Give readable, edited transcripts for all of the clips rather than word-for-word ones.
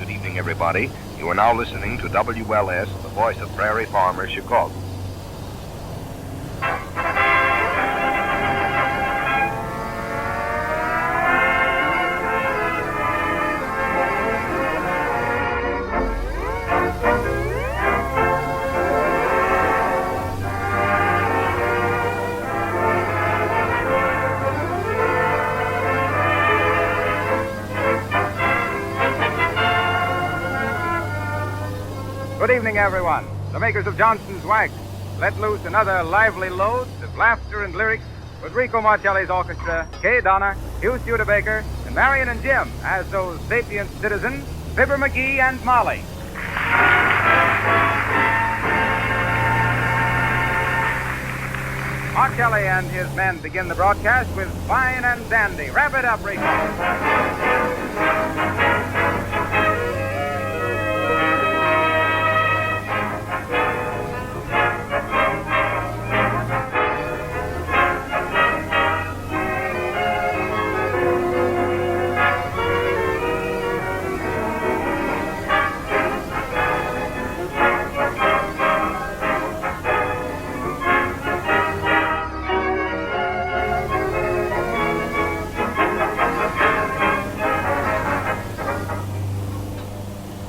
Good evening, everybody. You are now listening to WLS, the voice of Prairie Farmers, Chicago. Good evening, everyone. The makers of Johnson's Wax let loose another lively load of laughter and lyrics with Rico Marcelli's orchestra, Kay Donner, Hugh Studebaker, and Marion and Jim as those sapient citizens, Fibber McGee and Molly. Marcelli and his men begin the broadcast with Fine and Dandy. Wrap it up, Rico.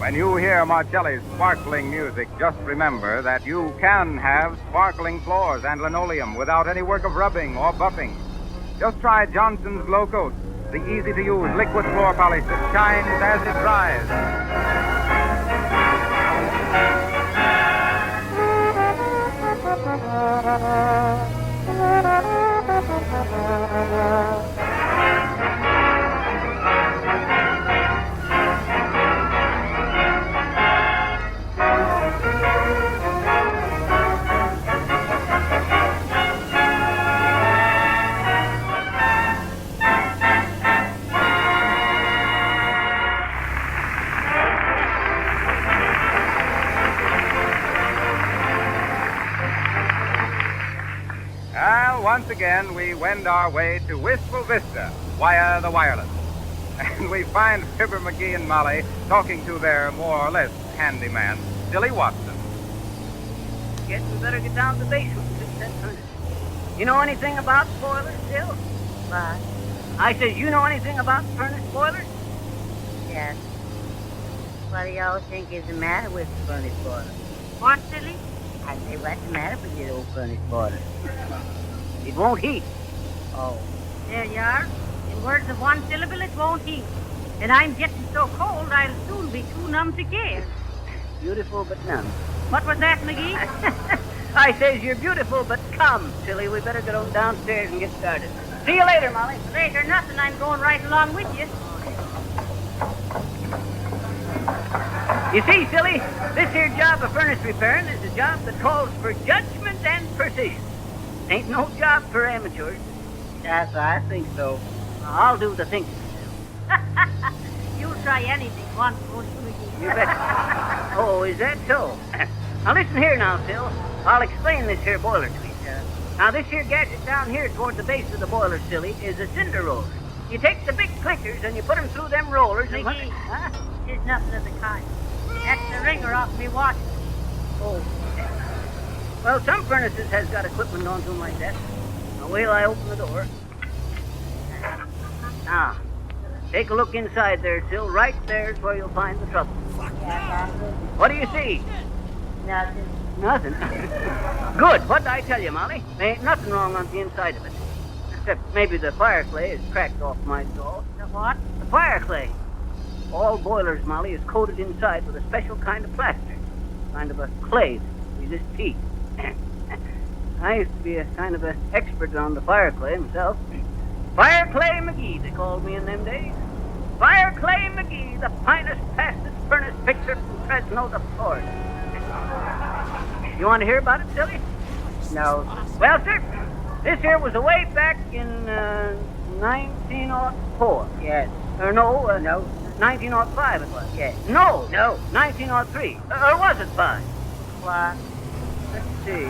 When you hear Marcelli's sparkling music, just remember that you can have sparkling floors and linoleum without any work of rubbing or buffing. Just try Johnson's Glow Coat, the easy-to-use liquid floor polish that shines as it dries. Once again, we wend our way to Wistful Vista via the wireless. And we find Fibber McGee and Molly talking to their more or less handyman, Billy Watson. Guess we better get down to the basement and fix that furnace. You know anything about boilers, Bill? What? I says, you know anything about furnace boilers? Yes. What do y'all think is the matter with the furnace boiler? What, silly? I say, what's the matter with your old furnace boiler? It won't heat. Oh. There you are. In words of one syllable, it won't heat. And I'm getting so cold, I'll soon be too numb to care. Beautiful but numb. What was that, McGee? I says, you're beautiful, but come, silly. We better get on downstairs and get started. See you later, Molly. Later, nothing. I'm going right along with you. You see, silly, this here job of furnace repairing is a job that calls for judgment and precision. Ain't no job for amateurs. Yes, I think so. I'll do the thinking. You'll try anything once, won't you, McGee? You bet. Oh, is that so? Now listen here now, Phil. I'll explain this here boiler to you. Now this here gadget down here toward the base of the boiler, silly, is a cinder roller. You take the big clickers and you put them through them rollers and... McGee, Huh? there's nothing of the kind. That's the ringer off me watch. Oh. Well, some furnaces has got equipment on them like that. Now, wait till I open the door. Now, take a look inside there, Sil. Right there's where you'll find the trouble. What do you see? Nothing. Nothing. Good. What'd I tell you, Molly? There ain't nothing wrong on the inside of it. Except maybe the fire clay is cracked off my stall. The what? The fire clay. All boilers, Molly, is coated inside with a special kind of plaster. Kind of a clay that resists heat. I used to be a kind of an expert on the fire clay myself. Fire Clay McGee, they called me in them days. Fire Clay McGee, the finest, fastest furnace fixer from Fresno to Florida. You want to hear about it, silly? No. Well, sir, this here was way back in 1904. Yes. Or no, No. 1905 it was. Yes. No. No. 1903. Or was it 5? What? Let's see.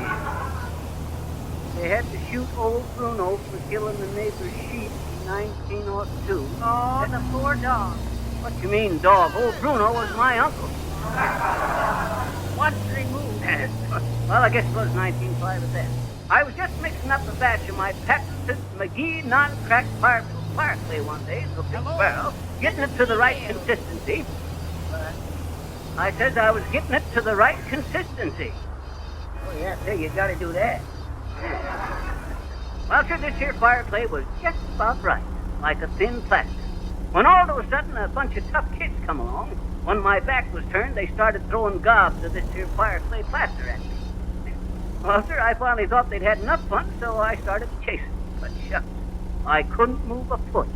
They had to shoot old Bruno for killing the neighbor's sheep in 1902. Oh, the poor dog. What you mean, dog? Old Bruno was my uncle. What's removed? Well, I guess it was 1905 at that. I was just mixing up a batch of my patented McGee non-cracked fire clay one day, so well, getting it to the right consistency. I says I was getting it to the right consistency. Oh, yeah, sir, you gotta do that. Well, sir, this here fire clay was just about right, like a thin plaster. When all of a sudden a bunch of tough kids come along, when my back was turned, they started throwing gobs of this here fire clay plaster at me. Well, sir, I finally thought they'd had enough fun, so I started chasing. But shucks, I couldn't move a foot.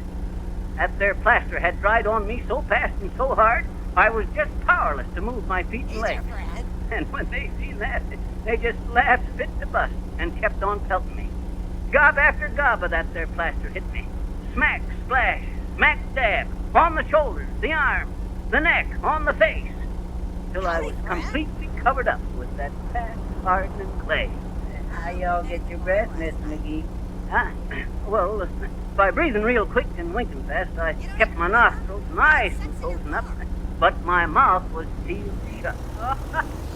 That there plaster had dried on me so fast and so hard, I was just powerless to move my feet and legs. And when they seen that, they just laughed fit to bust and kept on pelting me. Gob after gob of that there plaster hit me. Smack, splash, smack, dab, on the shoulders, the arms, the neck, on the face, till I was completely covered up with that fast, hardening clay. How y'all get your breath, Mr. McGee? Well, by breathing real quick and winking fast, I kept my nostrils nice and frozen up, but my mouth was sealed shut.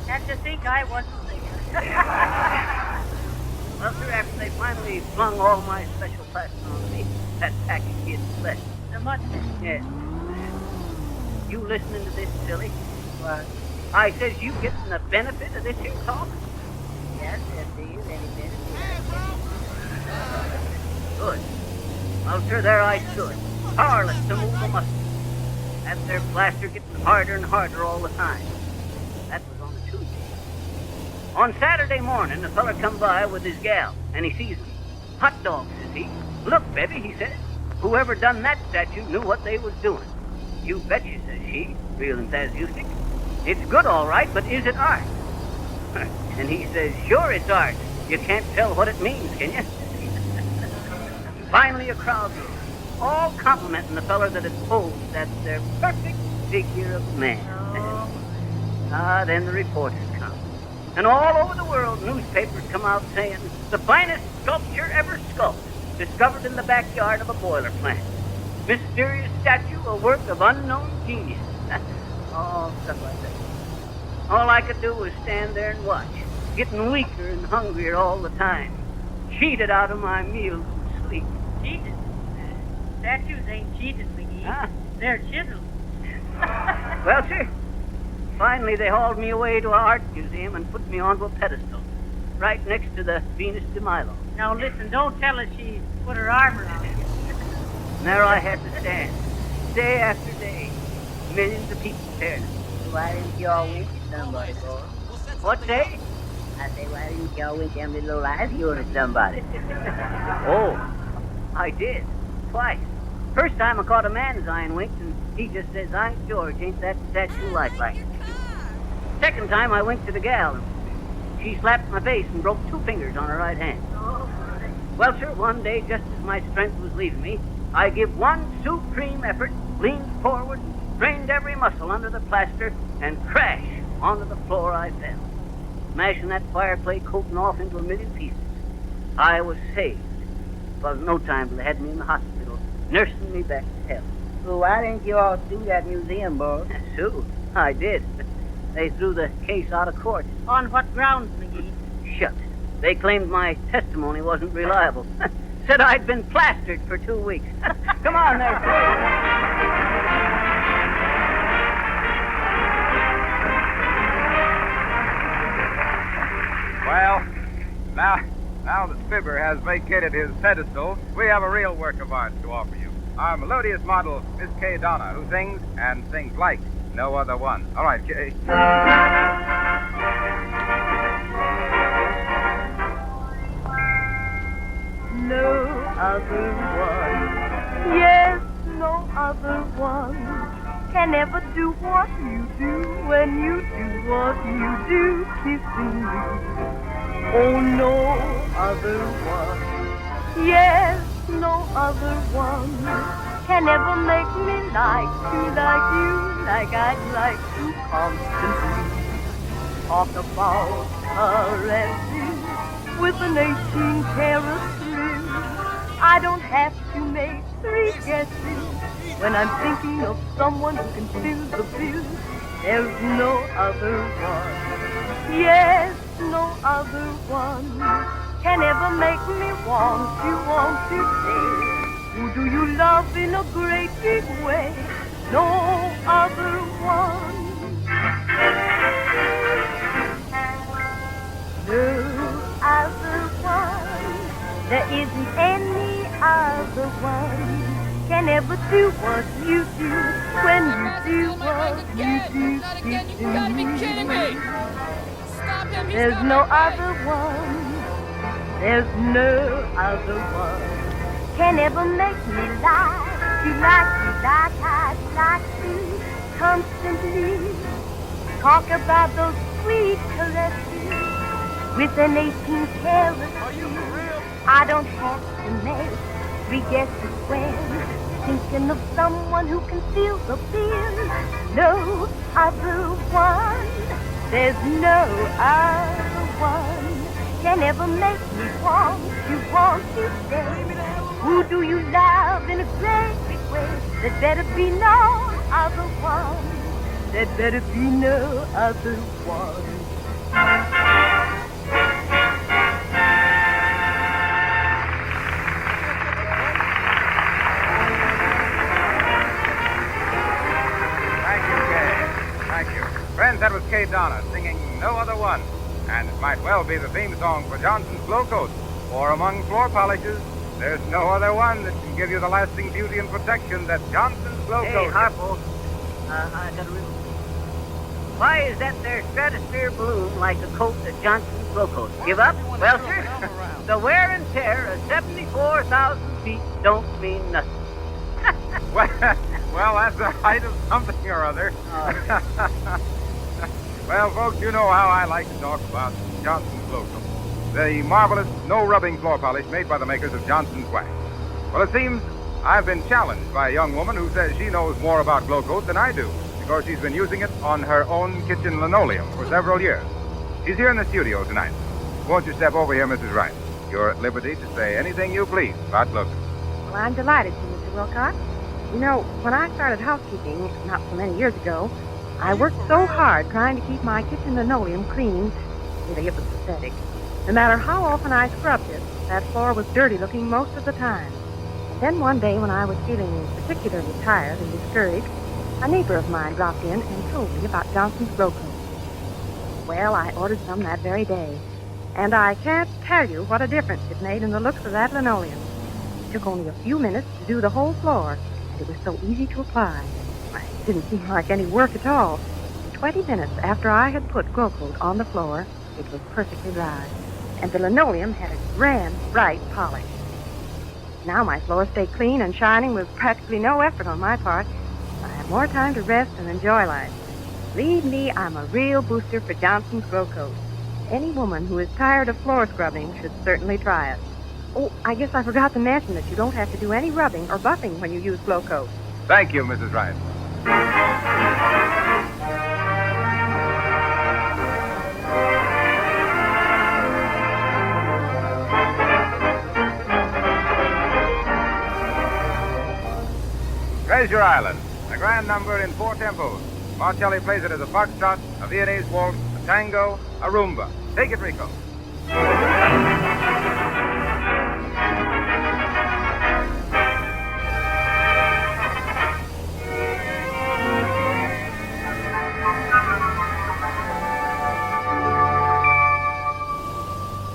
And to think I wasn't there. Well, sir, after they finally flung all my special plaster on me, that package hit left. The mud. Yeah. You listening to this, silly? What? I says you getting the benefit of this here talk? Yes, sir, do you any benefit? Good. Well, sir, there I stood, powerless to move a muscle. That there plaster getting harder and harder all the time. That was on a Tuesday. On Saturday morning, a feller come by with his gal, and he sees me. Hot dog, says he. Look, baby, he says. Whoever done that statue knew what they was doing. You betcha, says she, real enthusiastic. It's good, all right, but is it art? And he says, sure it's art. You can't tell what it means, can you? Finally, a crowd rose, all complimenting the feller that had posed that their perfect figure of man. Then the reporters come. And all over the world, newspapers come out saying, the finest sculpture ever sculpted, discovered in the backyard of a boiler plant. Mysterious statue, a work of unknown genius. Oh, stuff like that. All I could do was stand there and watch, getting weaker and hungrier all the time, cheated out of my meals and sleep. Cheated? Statues ain't cheated, McGee. Huh? They're chiseled. Well, sir, finally they hauled me away to an art museum and put me onto a pedestal, right next to the Venus de Milo. Now listen, don't tell us she put her armor on you. And there I had to stand, day after day, millions of people staring at me. Why didn't y'all wink at somebody, boy? What day? I say, why didn't y'all wink them little eyes of yours at somebody? Oh, I did, twice. First time I caught a man's eye and winked, and he just says, "I'm George, ain't that statue like?" Second time I winked to the gal, and she slapped my face and broke 2 fingers on her right hand. Well, sir, one day, just as my strength was leaving me, I give one supreme effort, leaned forward, strained every muscle under the plaster, and crash onto the floor I fell, smashing that fire clay coating off into a million pieces. I was saved. It was no time till they had me in the hospital, nursing me back to health. Well, why didn't you all sue that museum, boy? So, I did. They threw the case out of court. On what grounds, McGee? Shucks. They claimed my testimony wasn't reliable. Said I'd been plastered for 2 weeks. Come on there, sir. Well, now that Fibber has vacated his pedestal, we have a real work of art to offer you. Our melodious model, Miss Kay Donna, who sings and sings like no other one. All right, Kay. No other one, yes, no other one can ever do what you do when you do what you do, kissing me. Oh, no other one, yes, no other one can ever make me like you like I'd like to constantly. Talk about caressing with an 18-karat thrill. I don't have to make 3 guesses When I'm thinking of someone who can fill the bill, there's no other one. Yes, no other one can ever make me want to say, who do you love in a great big way? No other one. No other one. There isn't any other one can ever do what you do when you do what you do. Not again, you gotta be kidding me! Stop him, he's There's no other one. There's no other one can ever make me like you like I'd like to constantly talk about those sweet caresses with an 18-karat. Are you for real? I don't have to make three guesses when thinking of someone who can feel the bill. No other one. There's no other one can ever make me want to say, who do you love in a great big way? There'd better be no other one. There'd better be no other one. Thank you. Friends, that was Kay Donna singing No Other One. And it might well be the theme song for Johnson's Glow Coat. For among floor polishes, there's no other one that can give you the lasting beauty and protection that Johnson's Glow Hey, Coat. Harpo, I got a riddle. Why is that there stratosphere balloon like a coat that Johnson's Glow Coat? Give up? Well, sir, the wear and tear of 74,000 feet don't mean nothing. Well, that's the height of something or other. Well, folks, you know how I like to talk about Johnson's Glow Coat, the marvelous no-rubbing floor polish made by the makers of Johnson's Wax. Well, it seems I've been challenged by a young woman who says she knows more about Glow Coat than I do, because she's been using it on her own kitchen linoleum for several years. She's here in the studio tonight. Won't you step over here, Mrs. Wright? You're at liberty to say anything you please about Glow Coat. Well, I'm delighted to, Mr. Wilcox. You know, when I started housekeeping, not so many years ago, I worked so hard trying to keep my kitchen linoleum clean. Really, it was pathetic. No matter how often I scrubbed it, that floor was dirty looking most of the time. And then one day when I was feeling particularly tired and discouraged, a neighbor of mine dropped in and told me about Johnson's Glow Coat. Well, I ordered some that very day, and I can't tell you what a difference it made in the looks of that linoleum. It took only a few minutes to do the whole floor, and it was so easy to apply. It didn't seem like any work at all. 20 minutes after I had put Glow Coat on the floor, it was perfectly dry, and the linoleum had a grand, bright polish. Now my floors stay clean and shining with practically no effort on my part. I have more time to rest and enjoy life. Believe me, I'm a real booster for Johnson's Glow Coat. Any woman who is tired of floor scrubbing should certainly try it. Oh, I guess I forgot to mention that you don't have to do any rubbing or buffing when you use Glow Coat. Thank you, Mrs. Wright. Treasure Island, a grand number in 4 tempos. Marcelli plays it as a foxtrot, a Viennese waltz, a tango, a rumba. Take it, Rico.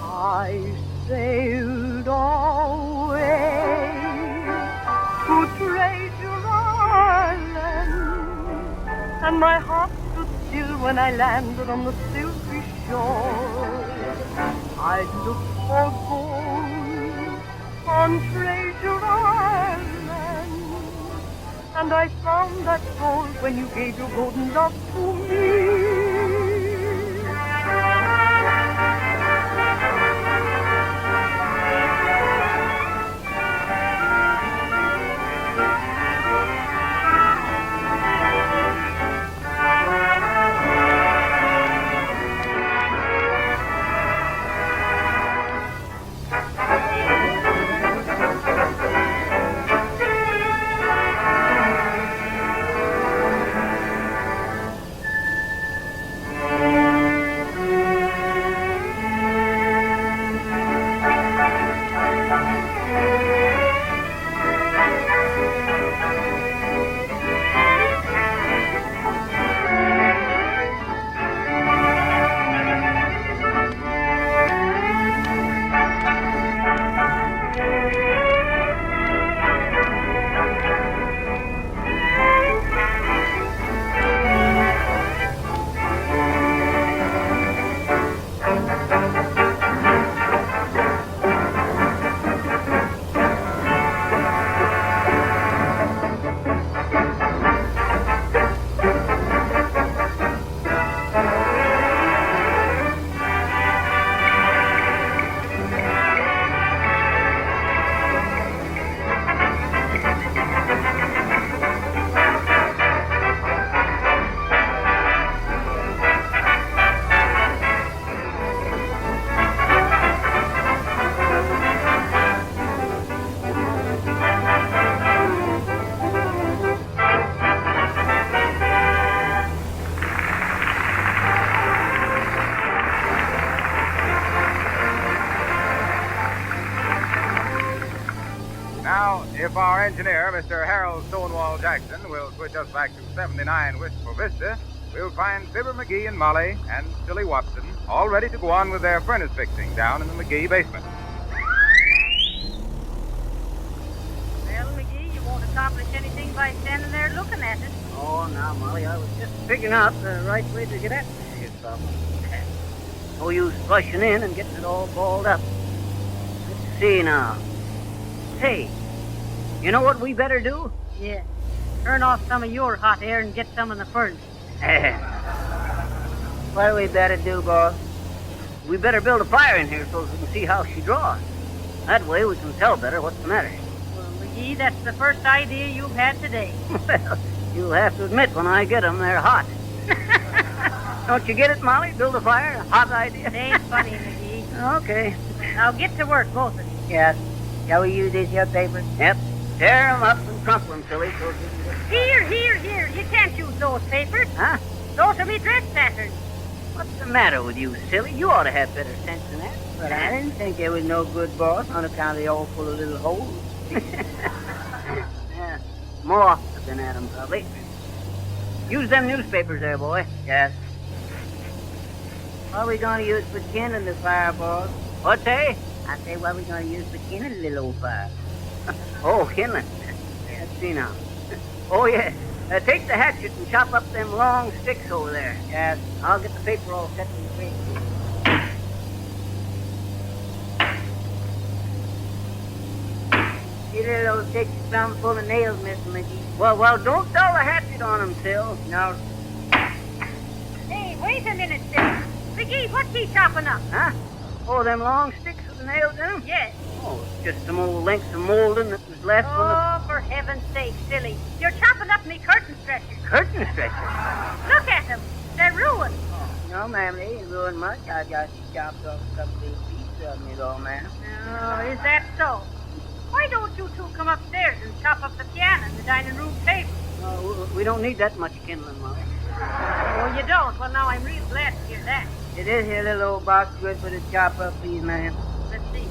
I sailed away to Treasure Island, and my heart stood still when I landed on the silvery shore. I looked for gold on Treasure Island, and I found that gold when you gave your golden love to me. our engineer, Mr. Harold Stonewall Jackson, will switch us back to 79 Wistful Vista, we'll find Fibber McGee and Molly and Silly Watson all ready to go on with their furnace fixing down in the McGee basement. Well, McGee, you won't accomplish anything by standing there looking at it. Oh, now, Molly, I was just figuring out the right way to get at this here problem. No use rushing in and getting it all balled up. Let's see now. Hey, you know what we better do? Yeah. Turn off some of your hot air and get some in the furnace. What do we better do, boss? We better build a fire in here so we can see how she draws. That way we can tell better what's the matter. Well, McGee, that's the first idea you've had today. Well, you'll have to admit when I get them, they're hot. Don't you get it, Molly? Build a fire? A hot idea? It ain't funny, McGee. Okay. Now get to work, both of you. Yes. Shall we use these here papers? Yep. Tear them up and crumple them, silly. So Here. You can't use those papers. Huh? Those are me dress patterns. What's the matter with you, silly? You ought to have better sense than that. But I didn't think there was no good, boss, on account of they all full of little holes. Yeah. More than Adam, probably. Use them newspapers there, boy. Yes. What are we going to use for kindling the fire, boss? What's that? I say, what are we going to use for kindling the little old fire? Oh, kindling. Let's see now. Oh, yeah. Take the hatchet and chop up them long sticks over there. Yes. I'll get the paper all set in the face. See there, those sticks plumb full of nails, Mr. McGee. Well, don't dull the hatchet on them, Sil. No. Hey, wait a minute, Silly. McGee, what's he chopping up? Huh? Oh, them long sticks with the nails in them? Yes. Oh, it's just some old lengths of molding that was left from the... Oh, for heaven's sake, Silly. You're chopping up me curtain stretchers. Curtain stretcher. Look at them. They're ruined. No, ma'am, they ain't ruined much. I just chopped off a couple little pieces of them, is all, ma'am. Oh, is that so? Why don't you two come upstairs and chop up the piano and the dining room table? No, we don't need that much kindling, Molly. Oh, you don't? Well, now I'm real glad to hear that. It is here, little old box good for the chop up, please, ma'am. Let's see.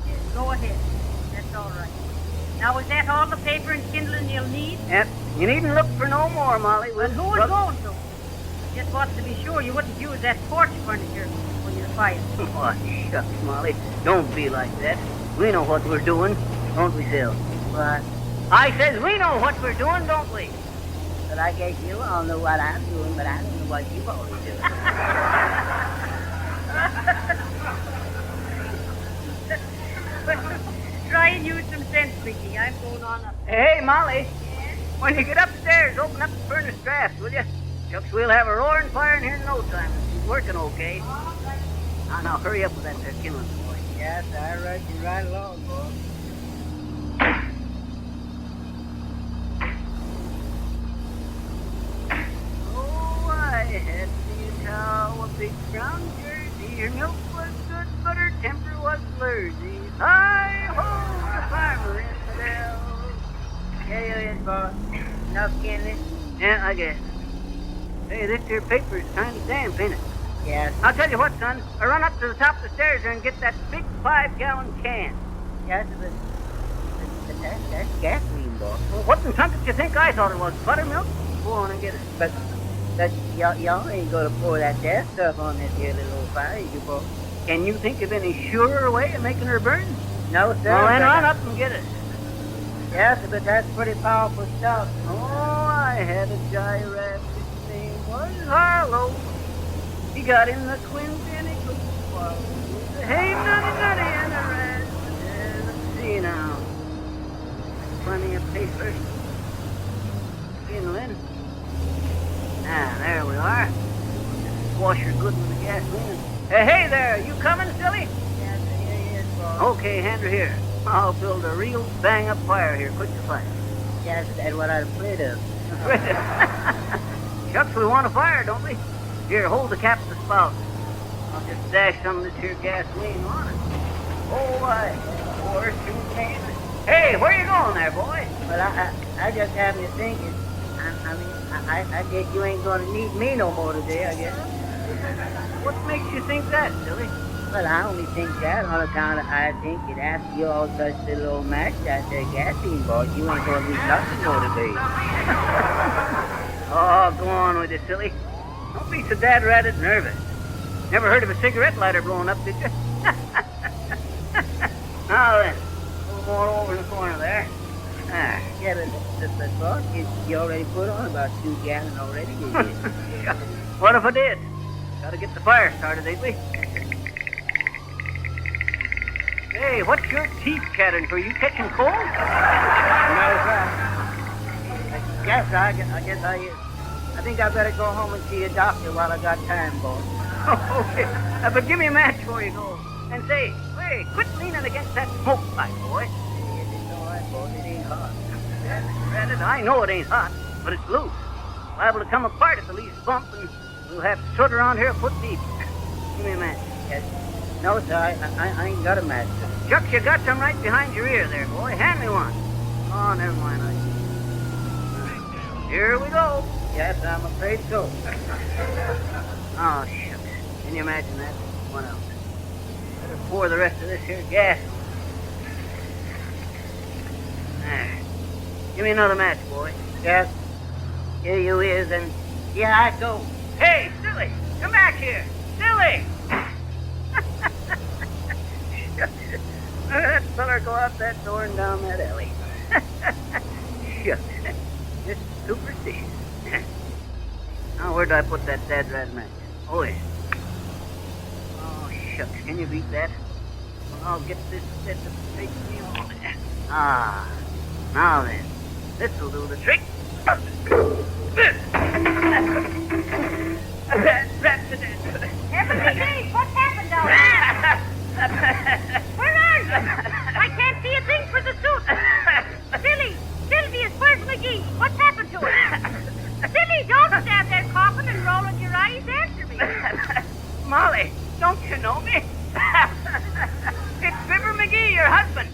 Yes, go ahead. That's all right. Now, is that all the paper and kindling you'll need? Yep. You needn't look for no more, Molly. Well, who's going to? Just wanted to be sure you wouldn't use that porch furniture when you're fired. Oh, shucks, Molly. Don't be like that. We know what we're doing, don't we, Sil? What? I says we know what we're doing, don't we? But I guess you all know what I'm doing, but I don't know what you all are doing. Try and use some sense, Mickey. I'm going on up. Hey, Molly. When you get upstairs, open up the furnace draft, will you? Shucks, we'll have a roaring fire in here in no time. It's working okay. Now, hurry up with that there kindling, boy. Yes, I rush you right along, boy. Oh, I had me a cow, a big brown jersey. Her milk was good, but her temper was flirty. Hi-ho, the farmer infidel. Yeah, boss. Enough kindling? Yeah, I guess. Hey, this here paper's kind of damp, ain't it? Yes. I'll tell you what, son. I run up to the top of the stairs there and get that big 5-gallon can. Yes, but that's gasoline, boss. Well, what in trumpet you think I thought it was? Buttermilk? Go on and get it. But y'all ain't gonna pour that gas stuff on this here little old fire, you boss. Can you think of any surer way of making her burn? No, sir. Well, then run up and get it. Yes, but that's pretty powerful stuff. Oh, I had a giraffe. His name was Harlow. He got in the twins and he took the swallow. Hey, nutty, and a rat. Let's see now. Plenty of paper. Kindling. Ah, there we are. Wash her good with the gasoline. Hey there, you coming, silly? Yes, here he is, boss. Okay, hand her here. I'll build a real bang-up fire here, quick to fire. Yes, that's what I'm afraid of. Shucks, we want a fire, don't we? Here, hold the cap of the spout. I'll just dash some of this here gasoline on it. Oh, I pour some can. Hey, where you going there, boy? Well, I just happened to think it. I guess you ain't gonna need me no more today, I guess. What makes you think that, silly? Well, I only think that on account of I think that after you all touch the little old match that there gasoline boy, you ain't gonna lose nothing more today. Oh, go on with it, silly. Don't be so dad-ratted nervous. Never heard of a cigarette lighter blowing up, did you? Now then, a little more over in the corner there. Yeah, the thought you already put on about 2 gallons already, did you? What if I did? Gotta get the fire started, ain't we? Hey, what's your teeth chattering for? You catching cold? No, sir. Yes, I guess I think I better go home and see a doctor while I got time, boy. Okay. But give me a match before you go. And say, hey, quit leaning against that smoke pipe, boy. It's all right, boy. It ain't hot. I know it ain't hot, but it's loose. Liable to come apart at the least bump, and we'll have to sort around here a foot deep. Give me a match. Yes. No, sir, I ain't got a match. Chuck, you got some right behind your ear there, boy. Hand me one. Oh, never mind. Here we go. Yes, I'm afraid so. Oh, shucks. Can you imagine that? What else? Better pour the rest of this here gas. There. Give me another match, boy. Yes. Here you is, and here I go. Hey, Silly! Come back here! Silly! That feller go out that door and down that alley. Shucks. Just superstitious. Now, where'd I put that dad rat match? Oh, yeah. Oh, shucks. Can you beat that? Well, I'll get this set to take me on. Ah. Now then. This'll do the trick. Hey, what's happened down there? Where are you? I can't see a thing for the suit. Silly, Sylvia's, where's McGee? What's happened to her? Silly, don't stand there coughing and rolling your eyes. Answer me. Molly, don't you know me? It's Fibber McGee, your husband.